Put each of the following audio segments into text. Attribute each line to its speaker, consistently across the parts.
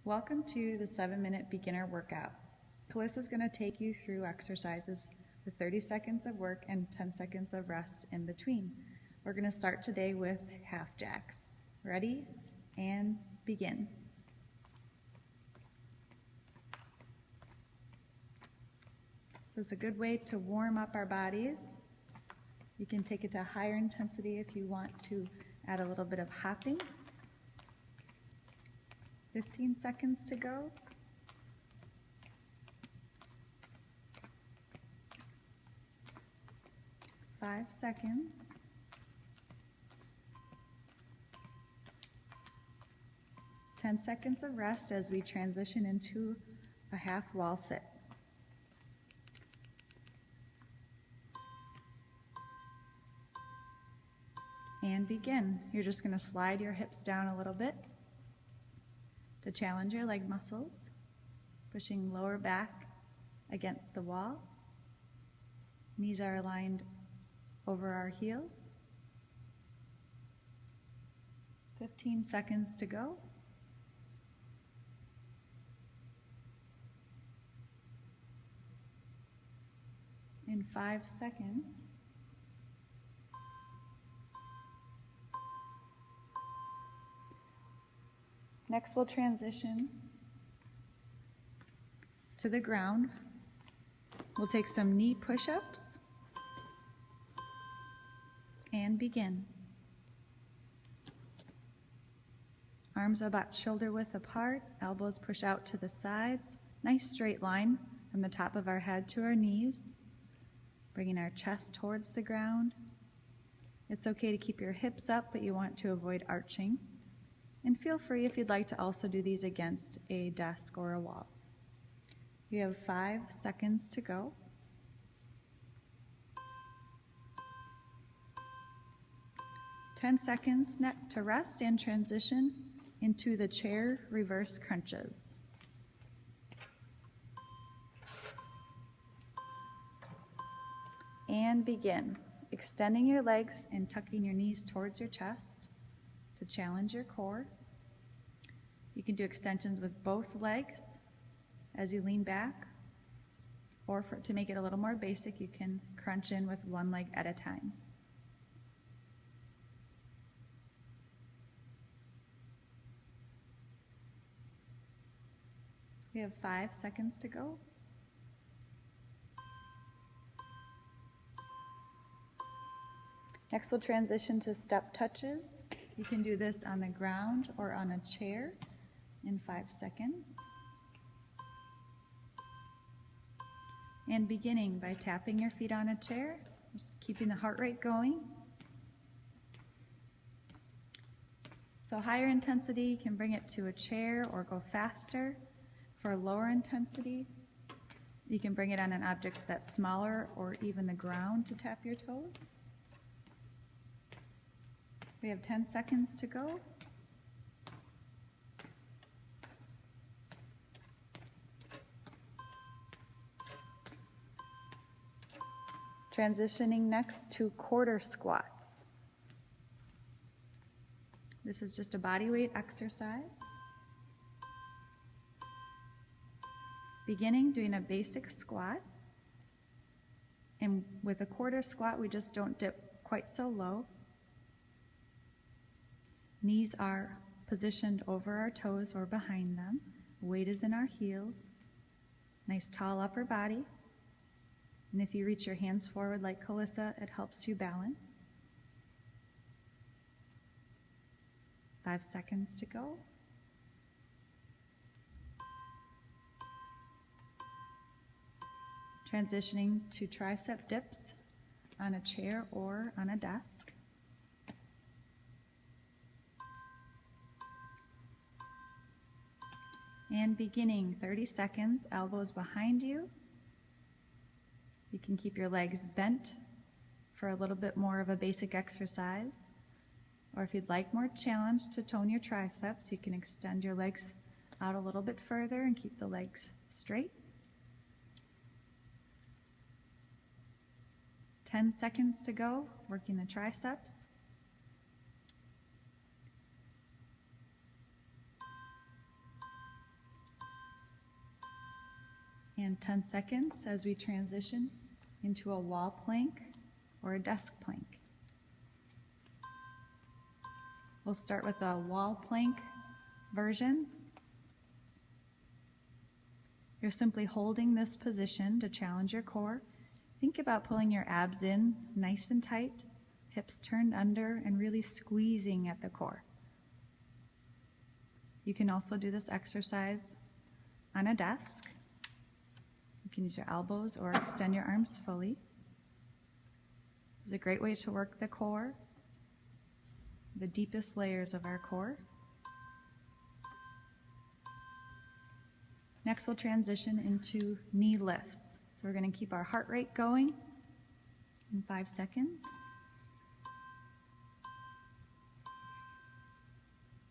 Speaker 1: Welcome to the 7-minute beginner workout. Kalissa's going to take you through exercises with 30 seconds of work and 10 seconds of rest in between. We're going to start today with half jacks. Ready? And begin. So it's a good way to warm up our bodies. You can take it to a higher intensity if you want to add a little bit of hopping. 15 seconds to go. 5 seconds. 10 seconds of rest as we transition into a half wall sit. And begin. You're just going to slide your hips down a little bit to challenge your leg muscles, pushing lower back against the wall. Knees are aligned over our heels. 15 seconds to go. In 5 seconds. Next, we'll transition to the ground. We'll take some knee push-ups and begin. Arms about shoulder width apart, elbows push out to the sides. Nice straight line from the top of our head to our knees, bringing our chest towards the ground. It's okay to keep your hips up, but you want to avoid arching. And feel free if you'd like to also do these against a desk or a wall. You have 5 seconds to go. 10 seconds to rest and transition into the chair reverse crunches. And begin. Extending your legs and tucking your knees towards your chest to challenge your core. You can do extensions with both legs as you lean back, or to make it a little more basic, you can crunch in with one leg at a time. We have 5 seconds to go. Next, we'll transition to step touches. You can do this on the ground or on a chair in 5 seconds. And beginning by tapping your feet on a chair, just keeping the heart rate going. So higher intensity, you can bring it to a chair or go faster. For lower intensity, you can bring it on an object that's smaller or even the ground to tap your toes. We have 10 seconds to go. Transitioning next to quarter squats. This is just a body weight exercise. Beginning doing a basic squat. And with a quarter squat, we just don't dip quite so low. Knees are positioned over our toes or behind them. Weight is in our heels. Nice tall upper body. And if you reach your hands forward like Kalissa, it helps you balance. 5 seconds to go. Transitioning to tricep dips on a chair or on a desk. And beginning 30 seconds, elbows behind you. You can keep your legs bent for a little bit more of a basic exercise. Or if you'd like more challenge to tone your triceps, you can extend your legs out a little bit further and keep the legs straight. 10 seconds to go, working the triceps. And 10 seconds as we transition into a wall plank or a desk plank. We'll start with a wall plank version. You're simply holding this position to challenge your core. Think about pulling your abs in nice and tight, hips turned under, and really squeezing at the core. You can also do this exercise on a desk. You can use your elbows or extend your arms fully. It's a great way to work the core, the deepest layers of our core. Next, we'll transition into knee lifts. So we're going to keep our heart rate going in 5 seconds.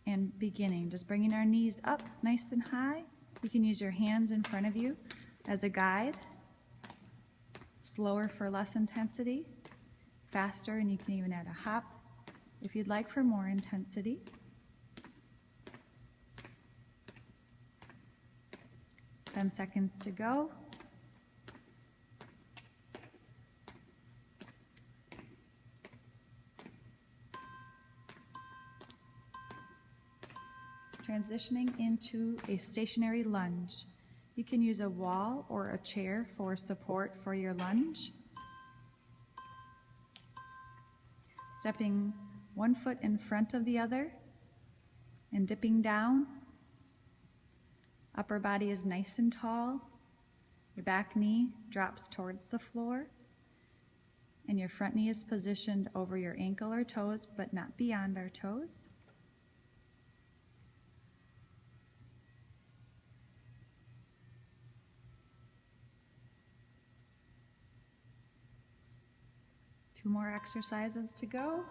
Speaker 1: And beginning, just bringing our knees up nice and high. You can use your hands in front of you as a guide. Slower for less intensity, faster, and you can even add a hop if you'd like for more intensity. 10 seconds to go. Transitioning into a stationary lunge. You can use a wall or a chair for support for your lunge. Stepping one foot in front of the other and dipping down. Upper body is nice and tall. Your back knee drops towards the floor. And your front knee is positioned over your ankle or toes, but not beyond our toes. Two more exercises to go.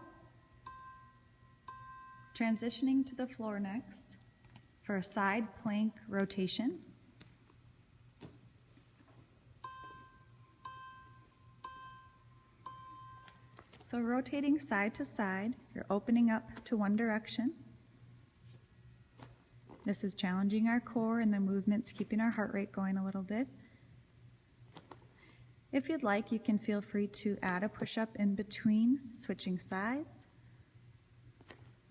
Speaker 1: Transitioning to the floor next for a side plank rotation. So rotating side to side, you're opening up to one direction. This is challenging our core and the movements, keeping our heart rate going a little bit. If you'd like, you can feel free to add a push-up in between, switching sides.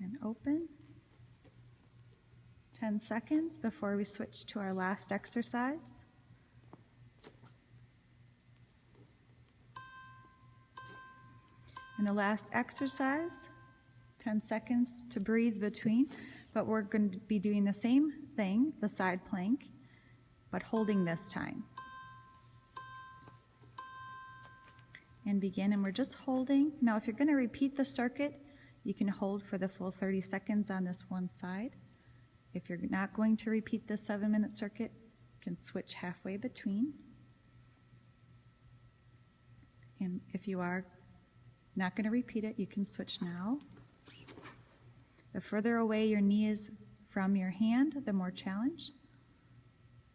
Speaker 1: And open. 10 seconds before we switch to our last exercise. And the last exercise, 10 seconds to breathe between, but we're going to be doing the same thing, the side plank, but holding this time. And begin, and we're just holding. Now, if you're going to repeat the circuit, you can hold for the full 30 seconds on this one side. If you're not going to repeat this 7-minute circuit, you can switch halfway between. And if you are not going to repeat it, you can switch now. The further away your knee is from your hand, the more challenge.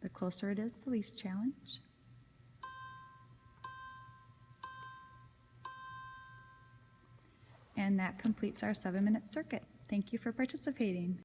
Speaker 1: The closer it is, the least challenge. And that completes our 7-minute circuit. Thank you for participating.